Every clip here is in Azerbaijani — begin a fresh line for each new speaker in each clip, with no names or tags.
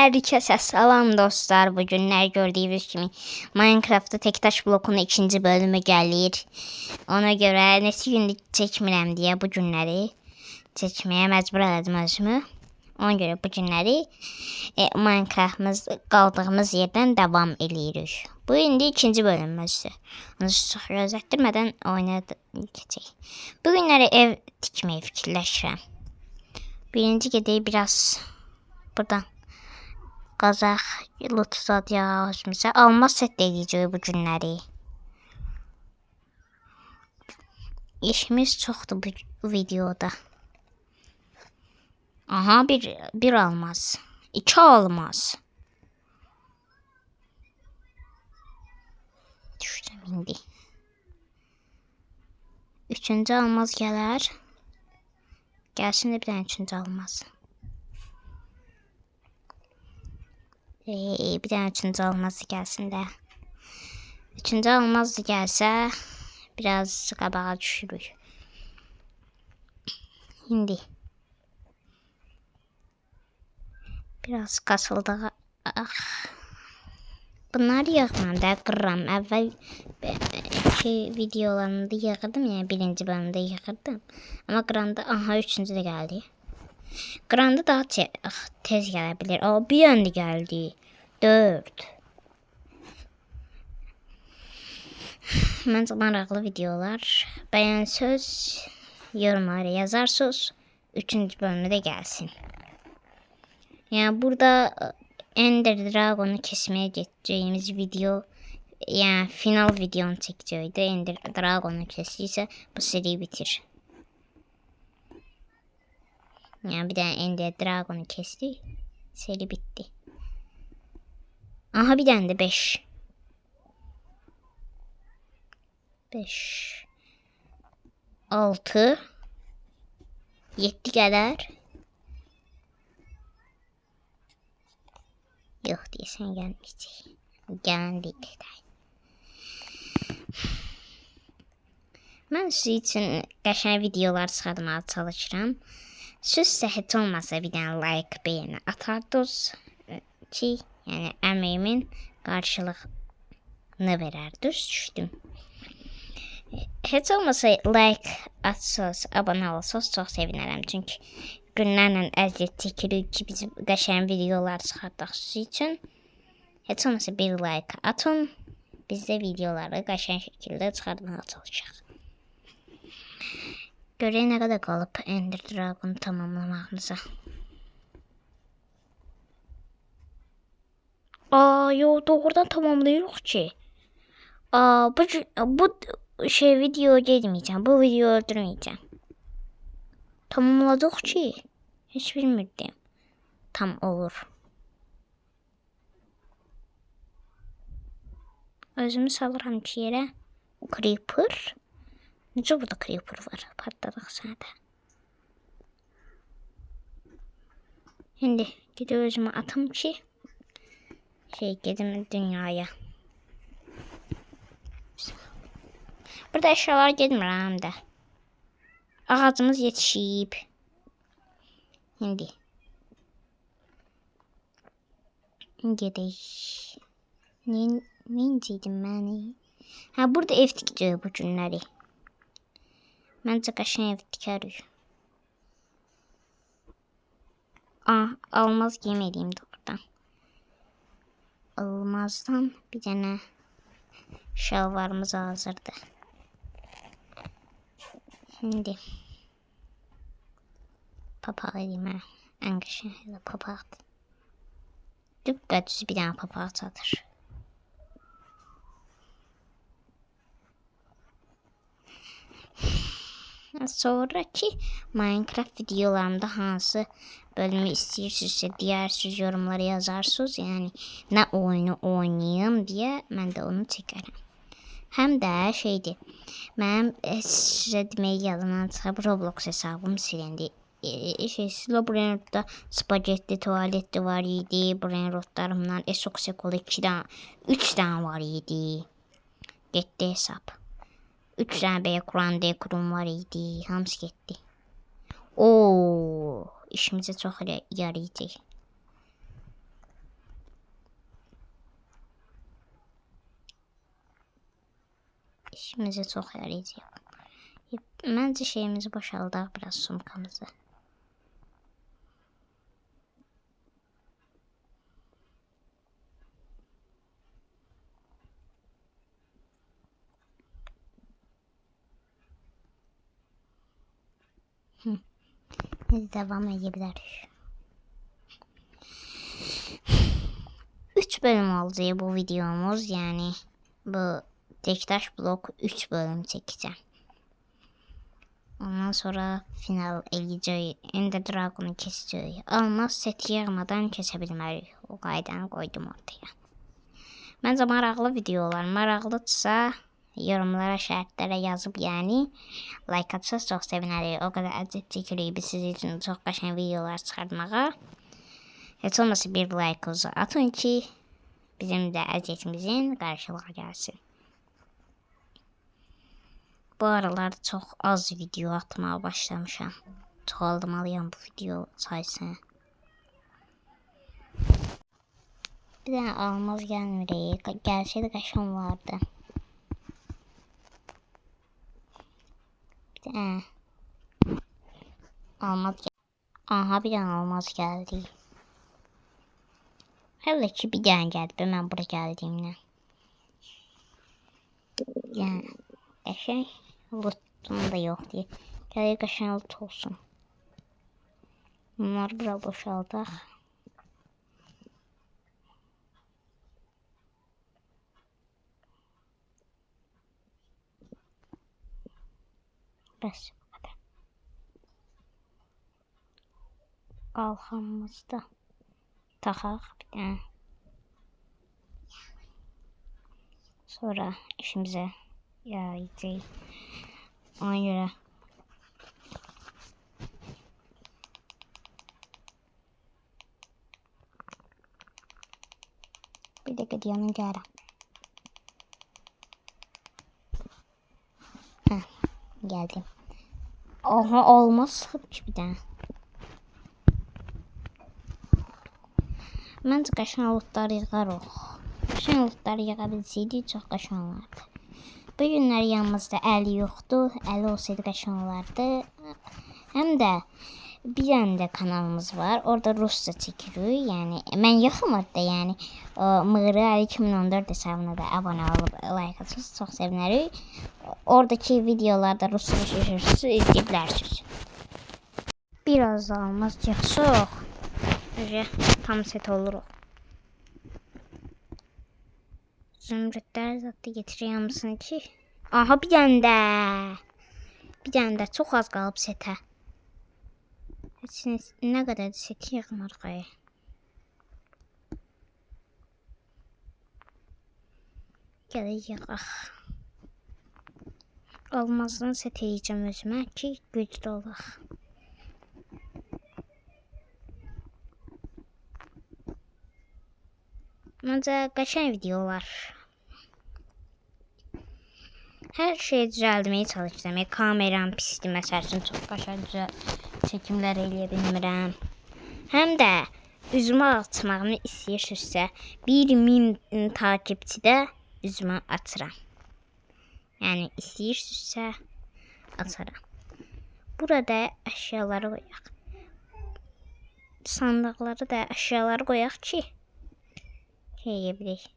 Herkese selam dostlar. Bugünler gördüğünüz gibi Minecraft'ta tek taş blokunun ikinci bölümü gelir. Ona göre nesi günlük çekmirəm diye bu günləri çekmeye mecbur elədim özümü. Ona göre bu günləri Minecraft'ımız qaldığımız yerdən devam edirik. Bu indi ikinci bölümümüzdür. Onu çox gözlətdirmədən oynayacağıq. Bu günləri ev tikməyi fikirləşirəm. Birinci gedək biraz buradan qazaq, lotusat yağı özümüzə. Almaz set edəcək bu günləri. İşimiz çoxdur bu videoda. Aha bir almaz. 2 almaz. Düşdüm indi. 3-cü almaz gələr. Gəlsin də bir dənə 3-cü almaz. Bir tane 3-cü almazı gelsin de. 3-cü almaz gelse biraz qabağa düşürük. Şimdi biraz kasıldı. Bunları yığmam da qırıram. Əvvəl videolarında yığırdım, yəni birinci bölümdə yığırdım. Amma qıranda aha 3-cü də gəldi. Qıranda daha tez gələ bilər. Bir anda gəldi. 4. Məncə maraqlı videolar. Bəyən söz yorumlara yazarsınız. 3-cü bölümü də gəlsin. Yəni burada Ender Dragon'u kesmeye geçeceğimiz video, yani final videonu çekeceğiydi. Ender Dragon'u kestiyse bu seri bitir. Yani bir tane Ender Dragon'u kesti, seri bitti. Aha bir tane de 5. 5 6 7 gələr. Yox deyəsən gəlməyəcək. Gələn mən sizin üçün qəşəng videolar çıxartmağa çalışıram. Sizsə heç olmasa bir dənə like, beğeni atardınız ki, yəni əməyimin qarşılığını verərdiniz. Düşdüm. Heç olmasa like atsanız, abone olsanız çox sevinərəm. Çünki günlərlə əziyyət çəkirik ki, biz qəşəng videolar çıxardaq sizin üçün. Heç olmasa bir like atın. Biz də videoları qəşəng şəkildə çıxartmağa çalışaq. Görək nə qədər qalıb Ender Dragon'u tamamlamağımıza. Yox, doğrudan tamamlayırıq ki. Bu video getməyəcəm. Bu video öldürməyəcəm. Tamamladıq ki. Heç bilmirdim. Tam olur. Özümü salıram ki yerə. Creeper. Necə burada creeper var? Patladıq sənə. Şimdi gidib özümü atım ki gedim dünyaya. Burada eşyalar getmir həm də. Ağacımız yetişib. Şimdi gedək. Neyinciydim mən? Burada ev tikəcək bu günləri. Məncə qəşəng ev tikərik. Almaz yemədiyim doğrudan. Almazdan bir dənə şalvarımız hazırdır. Şimdi papaq edeyim ha. Ən qəşəng papaqdır. Düz bir dənə papaq çatır. Sonraki Minecraft videolarımda hansı bölümü istəyirsinizsə deyirsiniz, yorumlara yazarsınız. Yəni nə oyunu oynayım deyə mən də onu çəkərəm. Həm də şeydir. Mənim sizə deməyi yadımdan çıxıb Roblox hesabım silindi. Labirintta spagetti tuvaleti var idi. Brain rotlarımdan Esoxekol 3 tane var idi. Getdi hesab. 3 tane B Kur'an kurum var idi. Hamısı getdi. İşimizə çox yarayacaq. İşimizi çox yarayacaq. Məncə şeyimizi boşaldaq biraz sumkamızı. Hadi devam edebiliriz. 3 bölüm olacak bu videomuz. Yani bu Tektaş blok 3 bölüm çekeceğim. Ondan sonra final eləyəcək. Ender Dragon'u kesəcək. Almaz seti yığmadan kesebilmərik. O qaydanı koydum ortaya. Məncə maraqlı videolar. Maraqlıdırsa yorumlara, şərtlərə yazıb yəni like atsanız çox sevinərik. O qədər əziyyət çəkirik biz sizin üçün çox qəşəng videolar çıxartmağa. Heç olmasa bir like-ınızı atın ki bizim də əziyyətimizin qarşılığı gəlsin. Bu aralar çox az video atmağa başlamışam. Çoxaltmalıyam bu video sayısını. Bir dənə almaz gəlmir. Gəlsəydi qəşəng olardı. Bir dənə almaz gəldi. Aha, bir dənə almaz gəldi. Hələ ki bir dənə gəldi. Mən bura gəldiyimdən. Yəni qəşəng lootum da yoxdur. Gələk qəşəng loot olsun. Bunları bura boşaldaq. Bəs bu qədər. Qalxanımızda taxaq bir dənə. Sonra işimizə yarayacaq. Ona görə bir dəqiqə deyəmin gəlirəm. Geldim. Aha, olmaz sıxıb ki bir dənə. Məncə qəşəng lootları yığarıq. Qəşəng lootları yığa bilsəydik çox qəşəng olardı. Bu günlər yanımızda əli yoxdur. Əli olsaydı qəşəng olardı. Həm də bir dənə də kanalımız var. Orada rusca çəkirik. Yəni mən yoxum orada, yəni Mığırı Ali 2014 hesabına da abunə olub like atsanız çox sevinərik. Oradaki videolarda rusca şişirsiniz, izləyə bilərsiniz. Biraz da almaz çıxsaq. Tam set oluruq. Zümrütlər zaten getirəyəm hamısını ki. Aha, bir dənə də. Bir dənə də çox az qalıb setə. Nə qədər seti yığmarıq. Gələk yığaq. Almazdan set eləyəcəm özümə ki güclü olaq. Məncə qəşəng videolar. Hər şeyi düzəldməyə çalışdım. Kameram pisdir, məsəl üçün çox qəşəng çəkimlər eləyə bilmirəm. Həm də üzümə atmağımı istəyirsinizsə 1000 takipçidə üzümə atıram. Yəni istəyirsinizsə atıram. Burada əşyaları qoyaq. Sandıqları da əşyaları qoyaq ki yeyə bilək.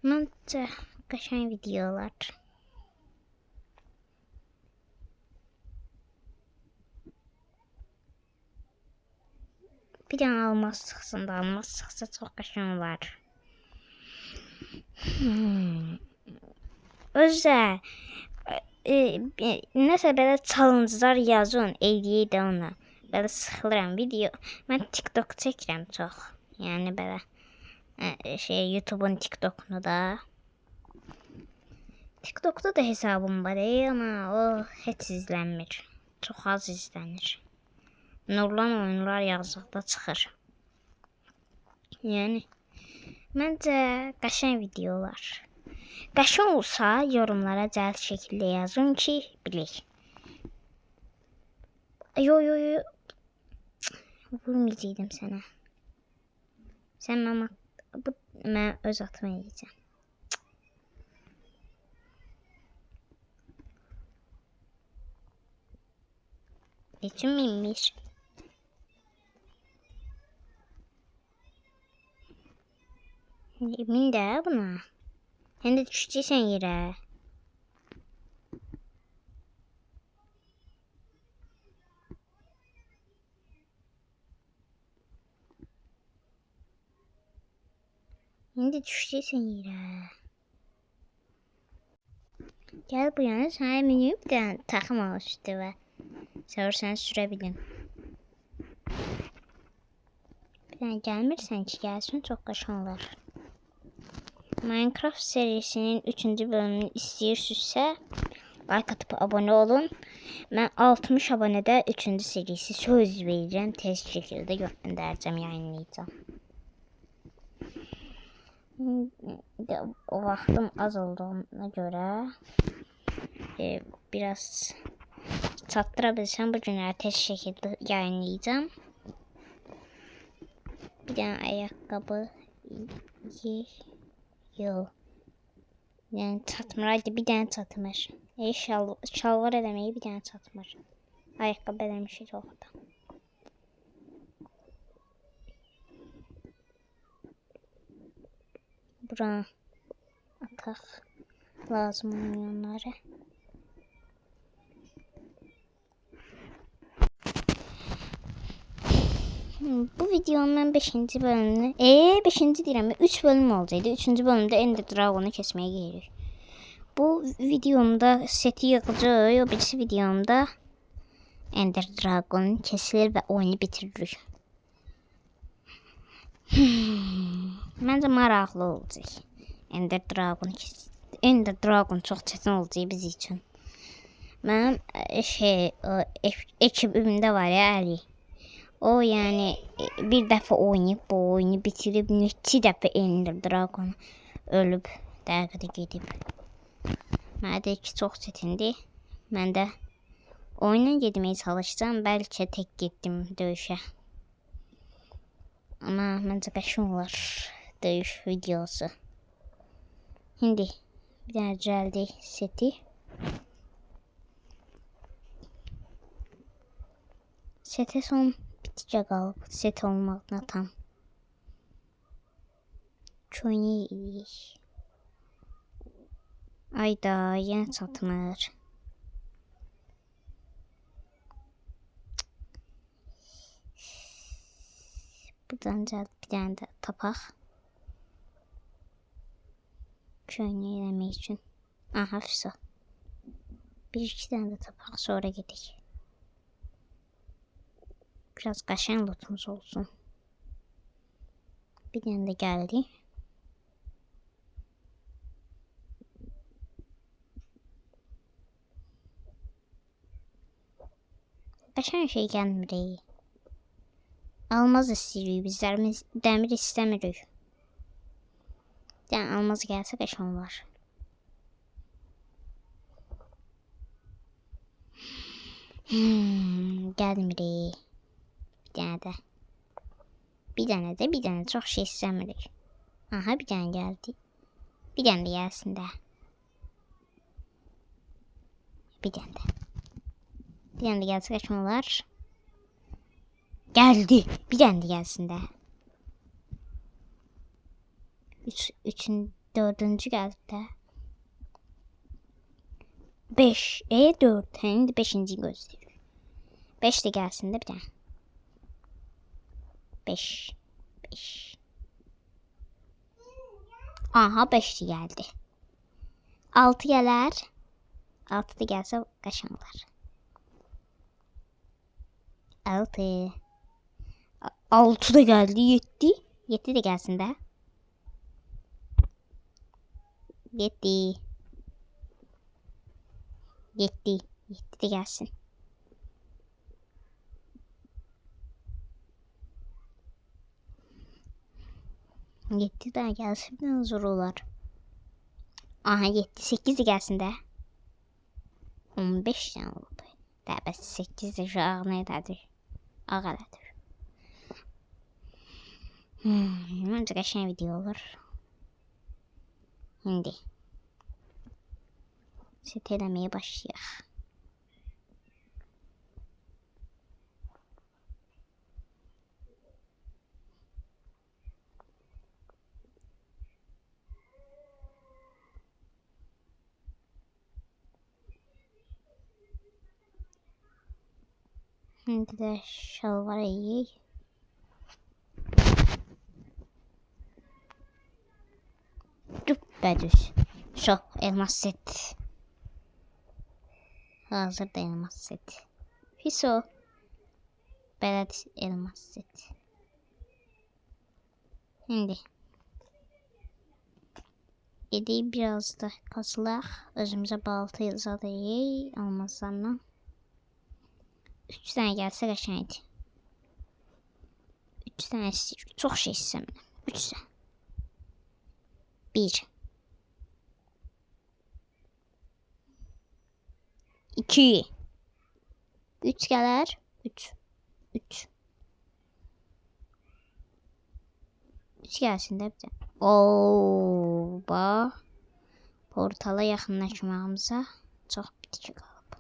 Məncə qəşəng videolar. Bir dənə almaz çıxsın da, almaz çıxsa çox qəşəng olar. Özə nəsə belə challenge'lar yazın, eləyək də ona. Belə sıxılıram video. Mən TikTok çəkirəm çox. Yəni belə YouTube'un TikTok'unu da. TikTok'da da hesabım var ama o heç izlənmir. Çox az izlənir. Nurlan oyunlar yazdıqda çıxır. Yəni məncə qəşəng videolar. Qəşəng olsa yorumlara cəld şəkildə yazın ki bilək. Vurmayacaqdım sənə. Sən mən öz atımı yiyəcəm. Neçin minmiş? Min də buna. Sən də düşəcəksən yerə. İndi düşeceksin yerə. Gel bu yana sana minib bir dənə taxım al üstüvə. Sonra səni sürə bilim. Bir dənə gəlmirsən ki, gəlsin, çox qəşəng olar. Minecraft serisinin 3-cü bölümünü istəyirsinizsə, like atıp abone olun. Mən 60 abonədə 3-cü serisi söz verirəm, tez şəkildə göndərəcəm, yayınlayacağım. O vaxtım az olduğuna görə biraz çatdıra bilsəm bu günləri tez şəkildə yayınlayacağım. Bir dənə ayaqqabı yox. Yəni çatmıraydı, bir dənə çatmır. Şalvar eləməyi bir dənə çatmır. Ayaqqabı eləmişik orada. Bura ataq lazım olmayanları. Bu videonun mən 5-ci bölümünü 5-ci deyirəm, 3 bölüm olacaqdı. 3-cü bölümdə Ender Dragon'u kəsməyə gelirik. Bu videomda seti yığacağıq, o birisi videomda Ender Dragon kesilir və oyunu bitiririk. Məncə maraqlı olacaq. Ender Dragon çox çətin olacaq biz üçün. Mənim ekibimdə var ya Ali. O yani bir dəfə oynayıb bu oyunu bitirib, neçə dəfə Ender Dragon ölüb, dəqiqədə gedib. Mənə deyir ki, çox çətindir. Mən də oyuna getməyə çalışacağım. Bəlkə tək getdim döyüşə. Amma məncə qəşəng olar döyüş videosu. İndi bir dənə düzəldik seti. Sete son biticə qalıb. Set olmaqla tam. Köynə yedik. Ayda yenə çatmır. Buradan bir dənə də tapaq. Köynə eləmək üçün. Aha, fısa. Bir-iki dənə də tapaq, sonra gedik. Biraz qəşəng lootumuz olsun. Bir dənə də gəldi. Qəşəng şey gəlmir. Almaz istəyirik bizlər, dəmir istəmirik. Yəni almaz gəlsə qəşəng olar. Gəlmirik. Bir dənə də çox şey istəmirik. Aha, bir dənə gəldi. Bir dənə də gəlsin də. Bir dənə də gəlsə qəşəng olar. Gəldi. Bir dənə də gəlsin də. 4-cü gəldi də. 5. 4. İndi 5-ci gözləyir. 5 də gəlsin də bir dənə. 5. Aha, 5 də gəldi. 6 gələr. 6 da gəlsə qəşəng olar. 6. 6 da gəldi. 7. 7 də gəlsin də. 7 de gelsin. Yetti daha gelsin biraz zor olur. Aha, 7 8 de gelsin de. 15 tane oldu. Daha 8 de şu ağ nedir? Ağ elədir. Bence qəşəng video olur. İndi set eləməyə başlayaq. Şimdi de şalvar əyək. Düz. Şu elmas set. Hazırda elmas set. Fiso. Belədir elmas set. Şimdi gedib biraz da kasılaq. Özümüzə balta yazadayıq almazlarla. 3 tane gəlsə qəşəngdir. 3 tane istəyir. Çox şey istəmirəm. 3 tane. 1 2 3 gələr. 3 gəlsin də bir də. Oo, bax. Portala yaxınlaşmağımıza çox bitki qalıb.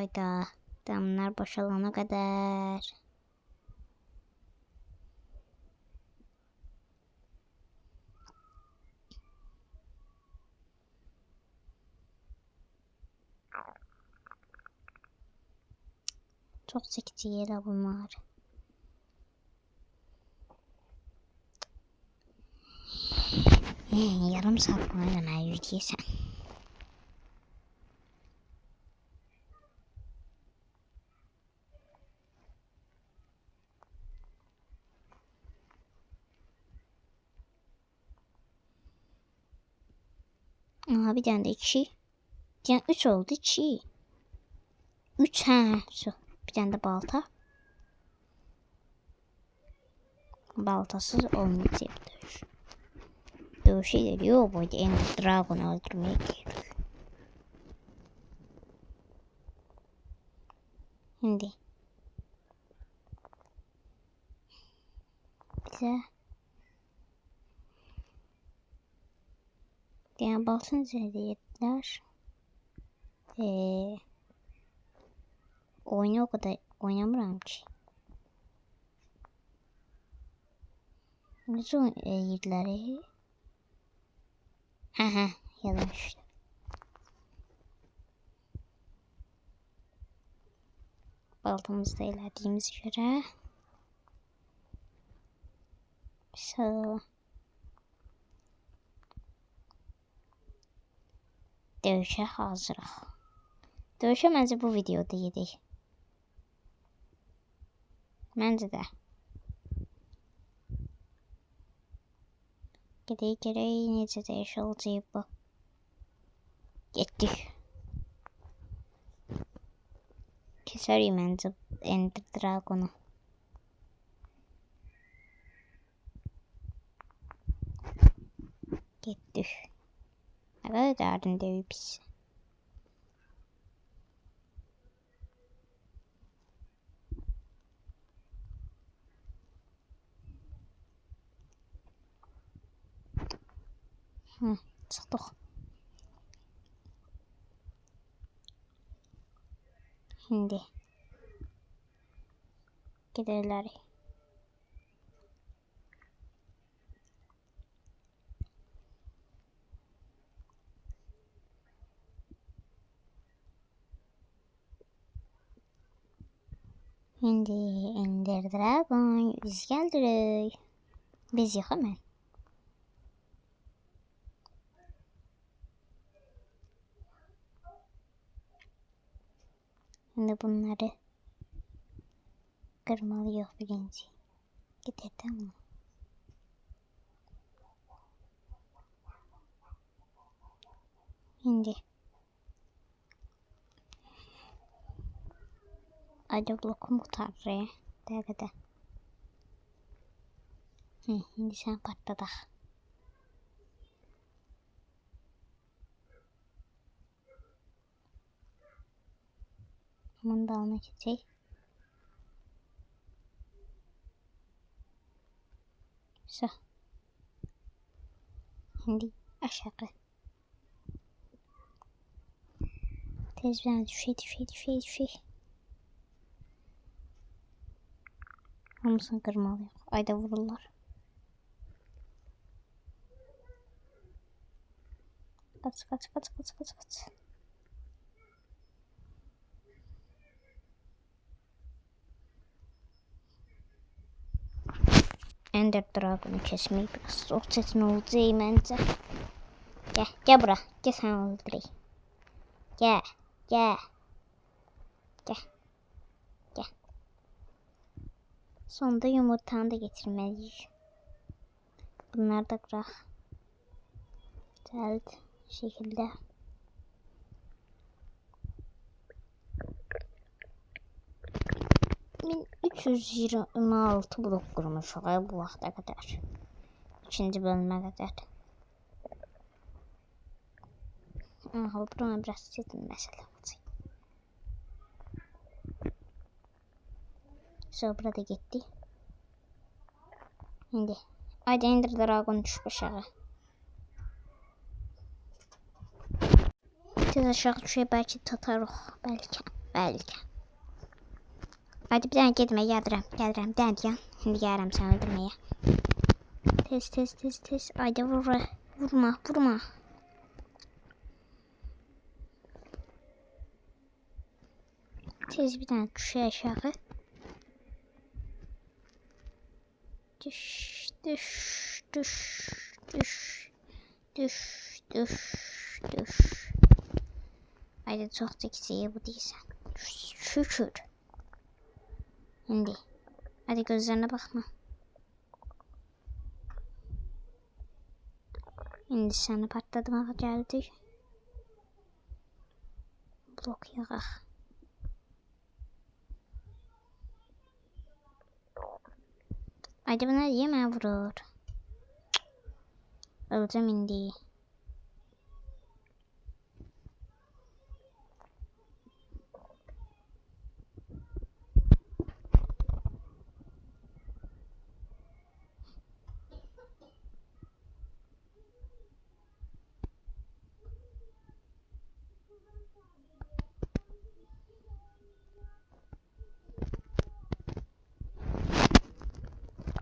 Ayda, damlar boşalana qədər. Çok çekici yerler bunlar. Yarım saat bana demeye yürüyeceksen. Aha, bir tane de 2. Bir tane 3 oldu 2. 3 ha. Şu. Bir tane de balta. Baltasız olmayacak dövüş. Dövüşe geliyor. Bu Ender Dragon'u öldürmeye geliyor. Şimdi bize yani baltanız hediyetler. Oyunu o kadar oynamıram ki. Nasıl yedileri? Ha yalan işte. Baltamızda ilerlediğimiz göre sağ dövüşe hazırıq. Dövüşe məncə bu videoda yedik. Məncə də. Gedək necə dəyiş olacaq bu. Getdik. Keserik məncə Ender Dragon'u. Getdik. Ne kadar derdin devi pis. Çıxdıq. Şimdi gedərlərik. Şimdi Ender Dragon biz gəldirik. Biz yox hemen. Şimdi bunları kırmalıyıq birinci. Gidelim tamam. Şimdi acı blokum kurtarır. Dəqiqədə. Şimdi sen patladaq. Bunun dalına keçək. Sağ. Şimdi aşağı. Tezgahına düşey. Hamısını qırmalıyıq. Ayda vururlar. Kaç. Ender Dragon'u kesmeyi biraz zor çetin olacaq məncə. Gel bura. Gel sen öldüreyim. Gel. Sonunda yumurtanı da getirmeliyiz. Bunları da kırak. Güzel şekilde. Min 326 blok kurmuşuq bu vaxta kadar. İkinci bölümə kadar. Aha, buranı biraz çetin məsələ olacaq. Sonra da gitti. Şimdi. Haydi Ender Dragon düşüp aşağı. Tez aşağı düşüyor, belki tatarıq. Belki. Haydi bir tane getmə, gəlirəm. Dəndiyan. Şimdi gəlirəm səni öldürməyə. Tez. Haydi vurma. Tez bir tane düşüyor aşağı. Düş. Haydi çok seksi bu değilsen. Şükür. Şimdi. Hadi gözlerine bakma. Şimdi sana patladıma geldi. Blok yağaq. Haydi buna yemə vurur. Öleceğim indi.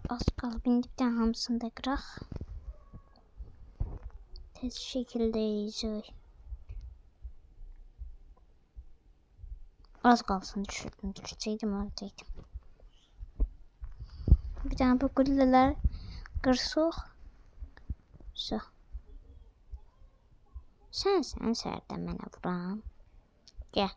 Az kaldı. Bir tane hamsını da kırak. Tez şekilde yiyeceğiz. Az kalsın düşürdüm. Düşseydim öldeydim. Bir tane bu gülleler kırsıq. So. Sen sərdən mənə vuram. Gel.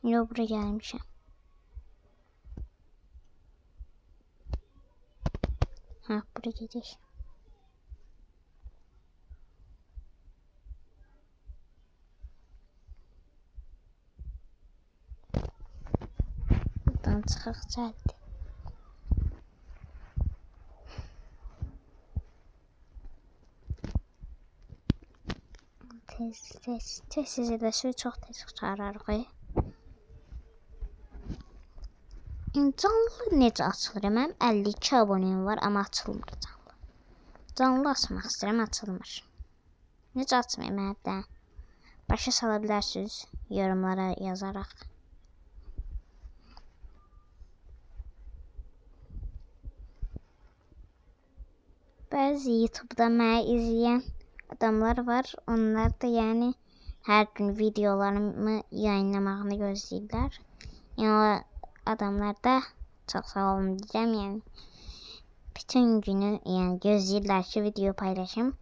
Yo, buraya gelmişim. Ha, buraya gidelim. Buradan çıxaq gəldi. Tez sizə də çox tez çıxararıq. Canlı necə açılır? Mənim 52 abonem var, amma açılmır canlı. Canlı açmaq istəyirəm, açılmır. Necə açmayım hərdən? Başa sala bilərsiniz yorumlara yazaraq. Bəzi YouTube'da məni izləyən adamlar var. Onlar da yəni hər gün videolarımı yayınlamağını gözləyirlər. Yəni o adamlar da çok sağ olun diyeceğim yani. Bütün günü yani gözləyirlər ki video paylaşım.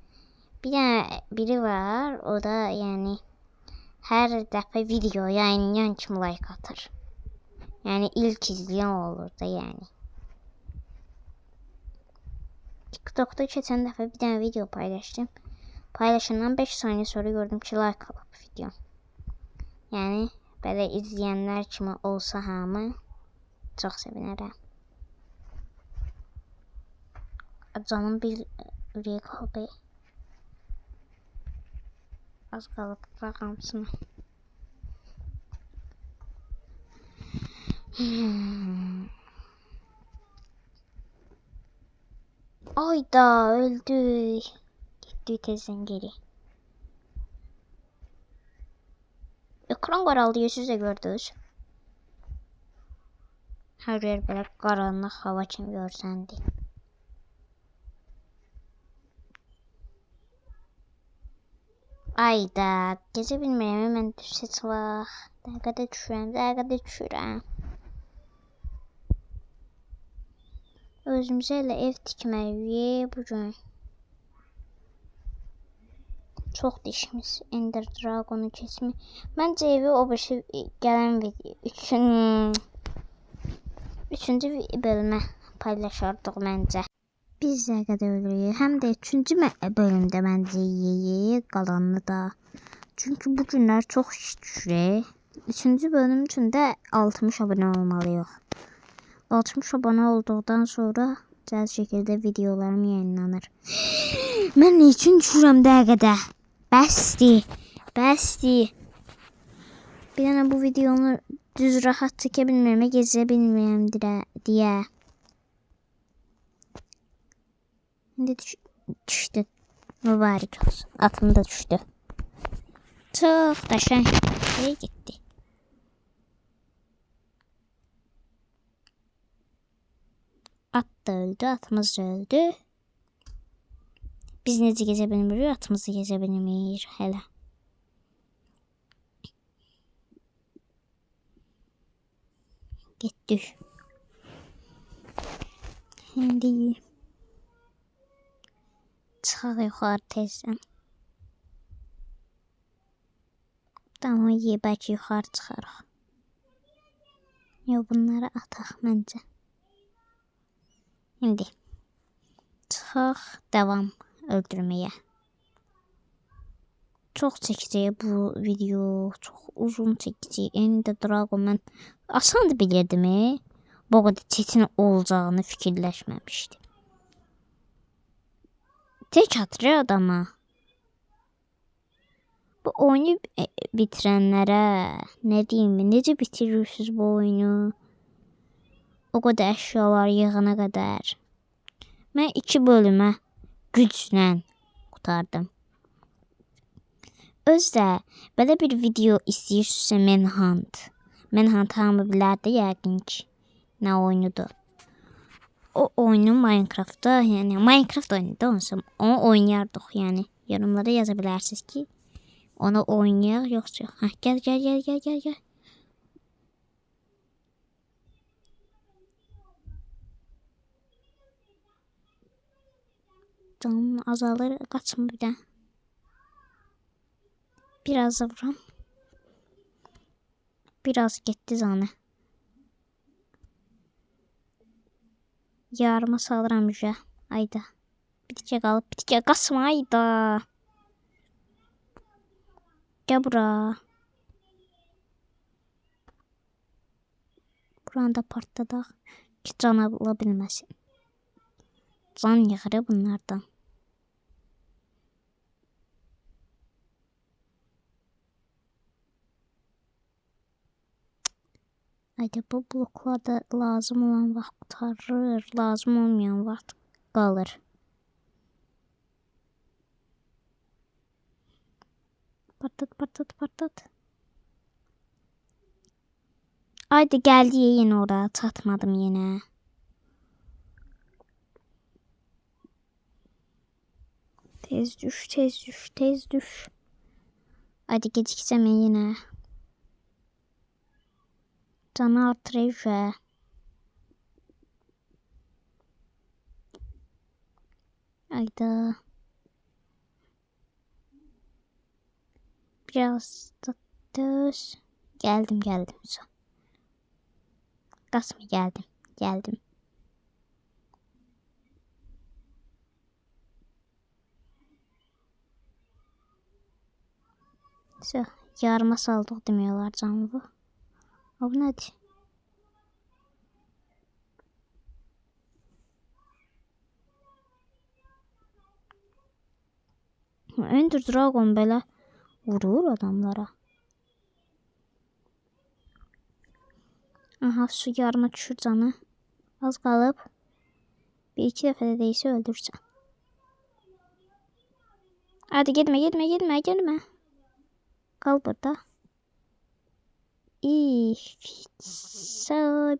Bir tane biri var, o da yani her dəfə video yayınlayan kimi like atır. Yani ilk izleyen olur da yani. TikTok'ta geçen dəfə bir tane video paylaştım. Paylaşımdan 5 saniye sonra gördüm ki like alıb video. Yani böyle izleyenler kimi olsa hamı çok sevinirəm. Canım bir ürək qaldı. Az qalıb rəqamsını. Ayda öldük. Getdik tezdən geri. Ekran qaraldı, siz də gördünüz. Hər yer belə qaranlıq hava kimi görsəndi. Ayda, gecə bilmirəm, mən düşsə çıxaq. Dəqiqədə düşürəm. Özümüzə elə ev tikməliyik bugün. Çox dişimiz Ender Dragon'u keçmi. Məncə evi o birisi gələn video üçüncü bölümə paylaşardıq məncə. Biz dəqiqədə ölürük. Həm də 3-cü bölümdə məncə yeyik qalanını da. Çünki bu günlər çox iş düşür. 3-cü bölüm üçün də 60 abunə olmalıyıq. 60 abunə olduqdan sonra cəld şəkildə videolarım yayınlanır. Mən nə üçün düşürəm dəqiqədə? Bəsdir. Bir dənə bu videonu düz rahat çəkə bilmirəm, gezə bilmirəm deyə. İndi düşdü. Mübarək olsun. Atım da düşdü. Çox qəşəng. Nereye getdi? At da öldü, atımız da öldü. Biz necə gezə bilmirik, atımızı gezə bilmir hələ. Getdik. İndi çıxaq yuxarı tezdən. Tamam, bəlkə yuxarı çıxarıq. Yox, bunları ataq məncə. İndi çıxaq, davam öldürməyə. Çox çəkəcək bu video, çox uzun çəkəcək. Ender Dragon mən asandı bilirdim. Bu qədər çətin olacağını fikirləşməmişdim. Tek atır adama. Bu oyunu bitirənlərə nə deyim, necə bitirirsiniz bu oyunu? O qədər əşyalar yığana qədər. Mən 2 bölümə güclə qutardım. Özdə belə bir video istəyirsinizsə Manhunt. Manhunt hamı bilərdi yəqin ki, nə oyunudur. O oyunu Minecraftda, yəni Minecraft oyunu da olsa, onu oynayardıq, yəni yorumlara yaza bilərsiniz ki, onu oynayaq yoxsa yox. Hə, gəl. Canım azalır, qaçma bir də. Biraz da vuram. Biraz getdi canı. Yarıma salıram üzə. Ayda. Bitikə qalıb, bitikə qaçma ayda. Gəl bura. Buranı da partladaq ki, can ala bilməsin. Can yığırı bunlardan. Ayda bu bloklarda lazım olan vaxt qutarır, lazım olmayan vaxt qalır. Partlat. Ayda gəldi yenə ora, çatmadım yenə. Tez düş. Ayda geciksəm yenə. Canı artırır. Ayda. Biraz da düz. Geldim. Kasma geldim. So, yarıma saldık demiyorlar canlı bu. Abi hadi. Ender Dragon belə Vurur adamlara. Aha, su yarıma düşür canı. Az qalıb. Bir iki dəfə də deysə öldürsən. Hadi gitme. Kal burada.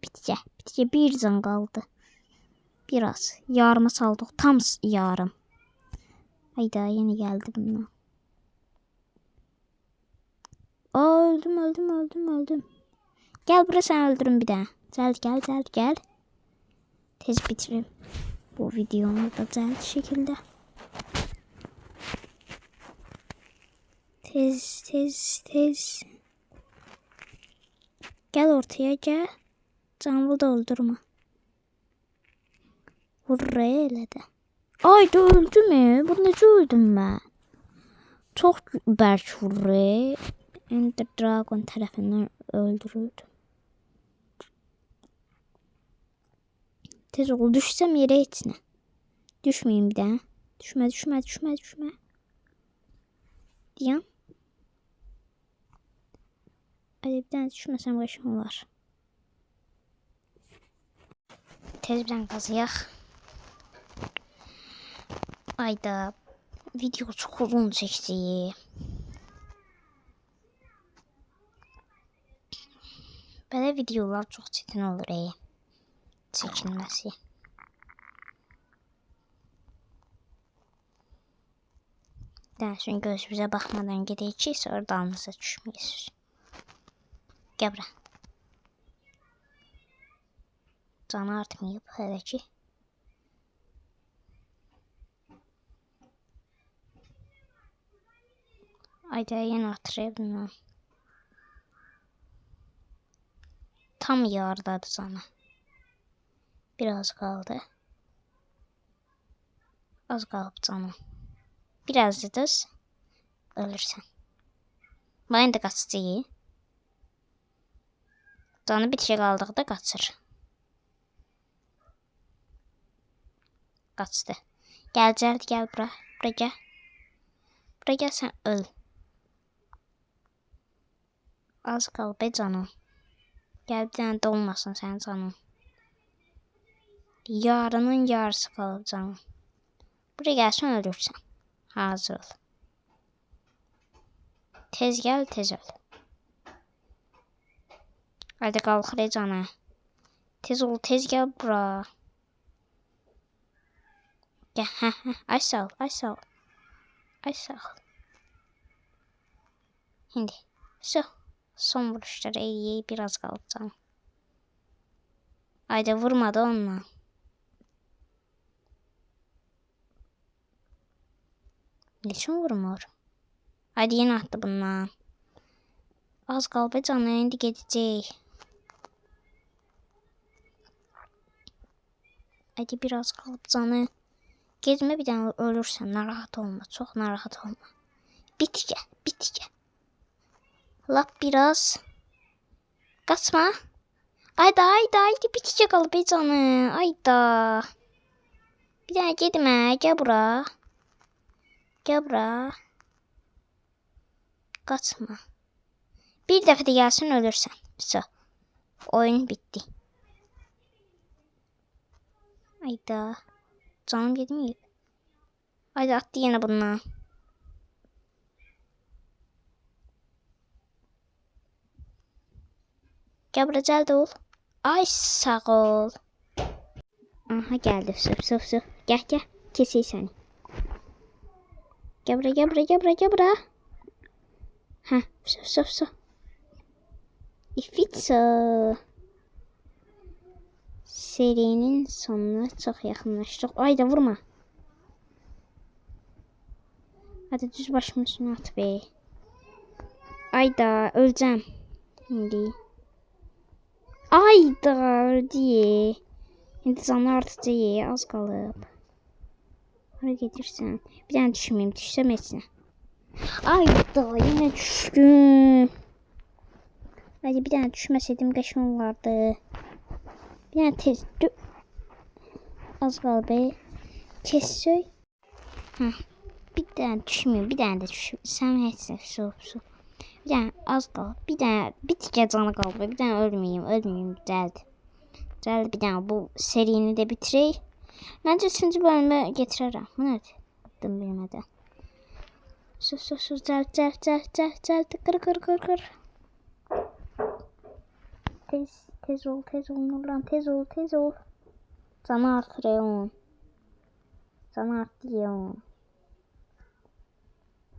Bitecek. Bir can kaldı. Biraz. Yarıma saldık. Tam yarım. Hayda, yeni geldi bundan. Öldüm. Gel buraya, sen öldürün bir daha. Gel. Tez bitireyim bu videomu da güzel şekilde. Tez. Gel ortaya gel. Canlı da öldürme. Vurre elə də. Ay da öldü mü? Bu necə öldüm ben? Çok bərk vurre. Ender Dragon tarafından öldürüldü. Tez ol, düşsem yere içine. Düşmeyeyim bir daha. Düşme. Diyem. Hadi bir tane düşmesem başım var. Tez birden kazıyak. Ayda video çok uzun çekti. Böyle videolar çok çetin olur çekilmesi. Daha sonra gözümüze bakmadan gideceğiz, sonra dalımıza düşmeyiz. Gel buraya. Canı artmayıp hele ki. Ayda yine artırayım. Tam yardadı sana. Biraz kaldı. Az kaldı canım. Biraz da düz. Ölürsen. Bayın da kaçtı. Canı bir şey kaldıqda kaçır. Kaçtı. Gel bura. Buraya gel. Buraya gel, sen öl. Az kal be canım. Gel bir tane de olmasın senin canın. Yarının yarısı kalıb canım. Buraya gelsen ölürsen. Hazır ol. Tez gel, tez öl. Hadi kalkır canı. Tez ol, tez gel bura. Gel, ay sağ ol. Şimdi, son vuruşları iyi, biraz kaldı canım. Haydi vurmadı onunla. Niçin vurmuyor? Haydi yine attı bununla. Az kaldı canım, indi gidecek. Haydi biraz kalıp canı. Gezme bir tane ölürsen narahat olma. Çok narahat olma. Bitke. Lap biraz. Kaçma. Haydi bitke kalıp canı. Hayda. Bir tane gitme. Gel bura. Kaçma. Bir dəfə də gəlsin ölürsən. So. Oyun bitti. Ayda. Canım gitmeyip. Ayda attı yine bununla. Gel buraya, cəldə ol. Ay sağ ol. Aha geldi. Sıf. Gel. Keseyim seni. Gel buraya. Heh. Sıf. İfitsa. Serinin sonuna çok yakınlaştık. Ayda vurma. Hadi düz başımın üstüne at be. Ayda öleceğim. Şimdi. Ayda öldü. Şimdi canı artacak. Az kalıp. Oraya getirsen. Bir tane düşmeyeyim. Düşsem etsin. Ayda yine düştüm. Hadi bir tane düşmeseydim kaşım vardı. Bir tane tez. Az kaldı. Kes söy. Bir tane düşmüyor. Bir tane de düşmüyor. Sen hepsi su. Bir tane az kaldı. Bir tane bir tık canı kaldı. Bir tane ölmeyeyim. Geldi. Bir tane bu serinin de bitireyim. Bence 3. bölümü getirelim. Bu nerede? Bıktım bilmeden. Su. Gel. Kır. Tez ol Nurlan. Tez ol. Canı artırıyor. Canı artırıyor.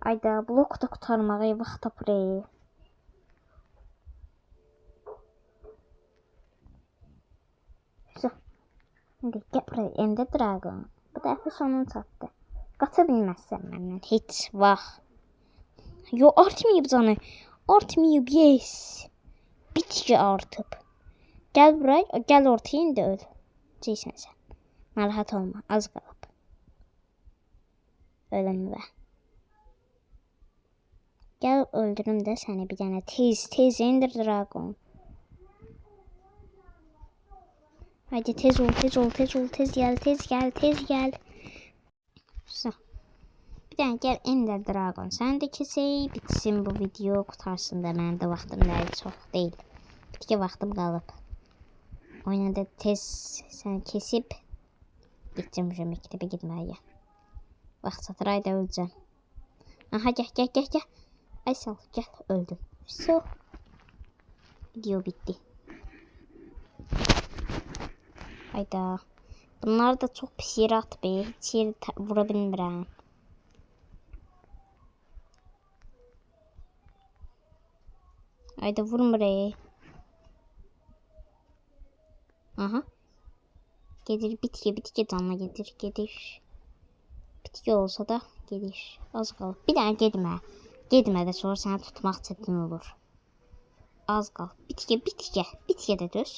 Ayda blok da kurtarmağa vaxt tapırıq. Şimdi gel buraya Ender Dragon. Bu dəfə sonunu çatdı. Qaça bilməzsən məndən heç vaxt. Yo artmayıb canı. Artmayıb yes. Bitki artıb. Gel buraya. Gel ortaya indi öl. Ceysən sən. Narahat olma. Az qalıb. Ölüm və. Gel öldürüm de seni bir tane tez Ender Dragon. Hadi tez gel. So. Bir tane gel Ender Dragon. Sen de kesey bitsin bu video kutarsın da mənim də vaxtım çox değil. Bitki vaxtım qalıb. Oynadı tez sen kesip gideceğim şu mektebe gitmeye. Vaxt çatır ayda öleceğim. Aha gel. Ay sağ ol, gel öldüm. So. Video bitti. Hayda. Bunlar da çok pis yere at be. Hiç yeri vurabilmirəm. Hayda vurma be. Aha. Gelir bitki canına gelir. Bitki olsa da gelir. Az qalıb. Bir dənə Gedmə də sonra səni tutmaq çətin olur. Az qal. Bitkiyə də düz.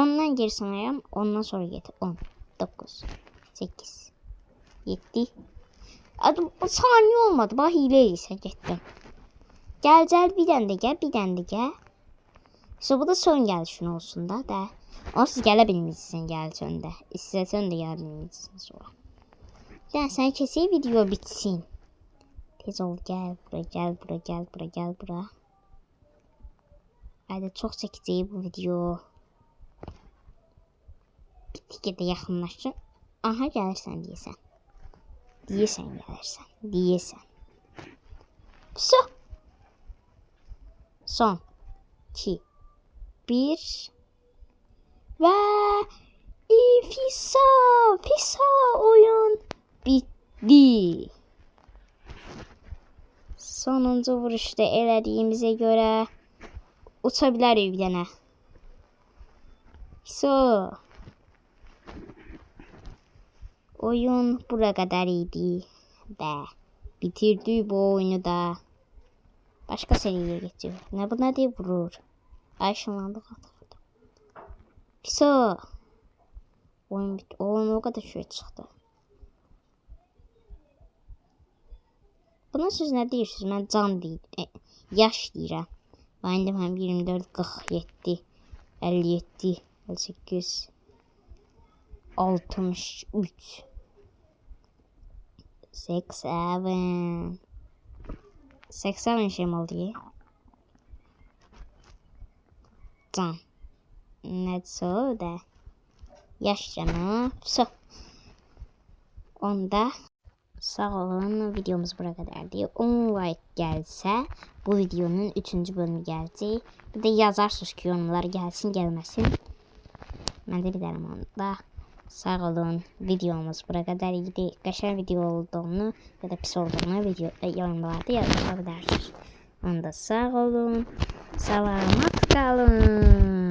Ondan geri sanayam. Ondan sonra get. 10, 9, 8, 7. Adım saniye olmadı. Bax hiləyirsən getdim. Gel bir dənə də gəl. İşte bu da son gəlişin olsun da. Onsuz gələ bilmirsən gəlişində. İstəsən də gələ bilmirsən sonra. Yəni sən kesək video bitsin. Tez ol gel bura. Hadi çok çekeceğim bu video. Bittikçe de yakınlaştın. Aha gelirsen diyesen. Diyesen. So. Son. 2. 1. Ve FIFA oyun bitti. Sonuncu vuruşda elədiyimizə görə uça bilərik bir dənə. So. Oyun bura kadar idi. Ve bitirdik bu oyunu da. Başka seriye geçiyor. Ne bu ne diye vurur. Ayşınlandık artık. So. Oyun bitti. Oyun o kadar şöyle çıktı. Buna siz ne deyirsiniz? Ben can deyim. Yaş deyirəm. Mənim həm 24, 47, 57, 58, 63, 80 şey mi oldu? Can. Netso da. Yaş canım. So. Onda sağ olun, videomuz bura kadardı. 10 like gelse bu videonun 3. bölümü gelecek. Bir de yazarsınız ki yorumlar gelsin gelmesin. Ben de bilirim onda. Sağ olun, videomuz bura kadar idi. Qəşəng video olduğunu ya da pis olduğunu yorumlarda yazabilirsiniz. Onda sağ olun, selamat kalın.